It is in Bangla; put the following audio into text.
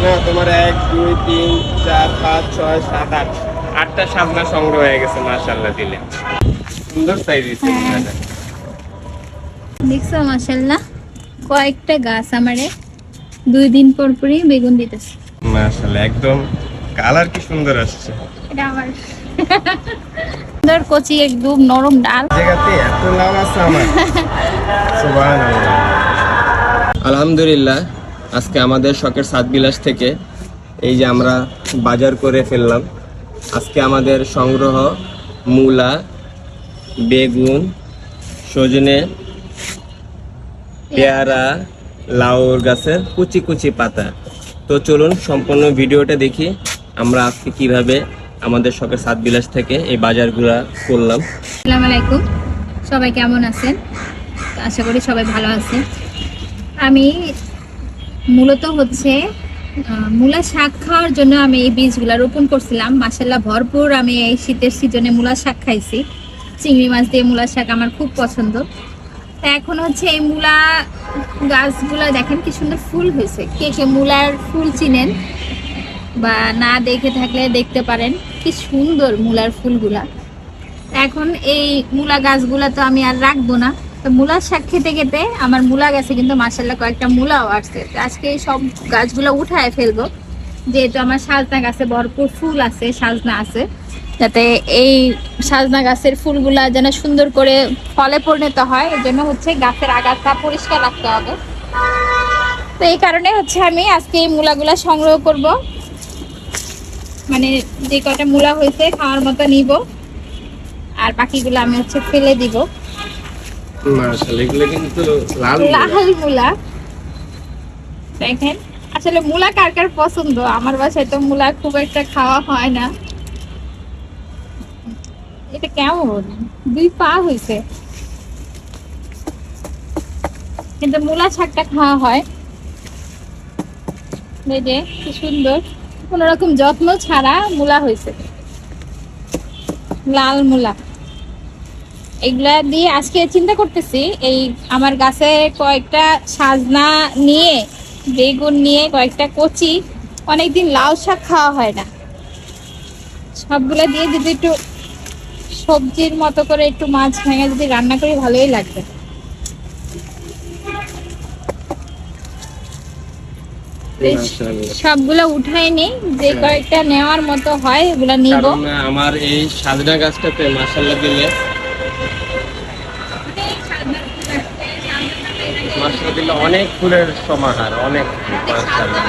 না তোমার 1 2 3 4 5 6 7 8 8টা সাজনা সংগ্রহ হয়ে গেছে মাশাআল্লাহ দিলে সুন্দর সাইজ দিছে এটা দেখছো মাশাআল্লাহ কয়েকটা গাছ আমারে 2 দিন পর পরই বেগুন দিতেছে মাশাআল্লাহ একদম কালার কি সুন্দর আসছে এটা আমার সুন্দর কচি একদম নরম ডাল জায়গাতে এত লাভ আছে আমার সুবহানাল্লাহ আলহামদুলিল্লাহ আজকে আমাদের শখের সাত বিলাস থেকে এই যে আমরা বাজার করে ফেললাম আজকে আমাদের সংগ্রহ মূলা বেগুন সজনে পেয়ারা লাউর গাছের কুচি কুচি পাতা তো চলুন সম্পূর্ণ ভিডিওটা দেখি আমরা আজকে কিভাবে আমাদের শখের সাত বিলাস থেকে এই বাজারগুলো করলাম। আসসালামু আলাইকুম, সবাই কেমন আছেন? আশা করি সবাই ভালো আছেন। আমি মূলত হচ্ছে মূলা শাক খাওয়ার জন্য আমি এই বীজগুলো রোপণ করছিলাম। মাশাআল্লাহ ভরপুর আমি এই শীতের সিজনে মূলা শাক খাইছি। চিংড়ি মাছ দিয়ে মূলা শাক আমার খুব পছন্দ। তা এখন হচ্ছে এই মূলা গাছগুলো দেখেন কি সুন্দর ফুল হয়েছে। কে কে মূলার ফুল চিনেন বা না দেখে থাকলে দেখতে পারেন, কি সুন্দর মূলার ফুলগুলা। এখন এই মূলা গাছগুলা তো আমি আর রাখবো না, তো মূলার শাক খেতে খেতে আমার মূলা গাছে কিন্তু মাশাআল্লাহ কয়েকটা মূলাও আসছে। আজকে এই সব গাছগুলো উঠায় ফেলবো, যেহেতু আমার সাজনা গাছে ভরপুর ফুল আছে, সাজনা আছে, যাতে এই সাজনা গাছের ফুলগুলা যেন সুন্দর করে ফলে পরিণত হয়। এর জন্য হচ্ছে গাছের আগাছা পরিষ্কার রাখতে হবে। তো এই কারণে হচ্ছে আমি আজকে এই মূলাগুলা সংগ্রহ করব, মানে যে কটা মূলা হয়েছে খাওয়ার মতো নিব, আর বাকিগুলো আমি হচ্ছে ফেলে দিব। মাশাআল্লাহ এগুলো কিন্তু লাল মূলা দেখেন। আসলে মূলা কার কার পছন্দ? আমার বাসায় তো মূলা খুব একটা খাওয়া হয় না। এটা কেমন 2 পা হয়েছে, কিন্তু মূলা শাকটা খাওয়া হয়। এই যে কি সুন্দর, কোন রকম যত্ন ছাড়া মূলা হয়েছে, লাল মূলা। এগুলা দিয়ে আজকে চিন্তা করতেছি এই আমার গাছে কয়েকটা সাজনা নিয়ে, বেগুন নিয়ে, কয়েকটা কচি, অনেকদিন লাউ শাক খাওয়া হয় না, সবগুলা দিয়ে যদি একটু সবজির মতো করে একটু মাছ ভেঙে যদি রান্না করি ভালোই লাগবে। সবগুলো উঠাই নেই, যে কয়েকটা নেওয়ার মতো হয় ওগুলা নিব। আমার এই সাজনা গাছটাতে মাশাআল্লাহ দিলে মাশাআল্লাহ দিলে অনেক ফুলের সমাহার, অনেক মাশাআল্লাহ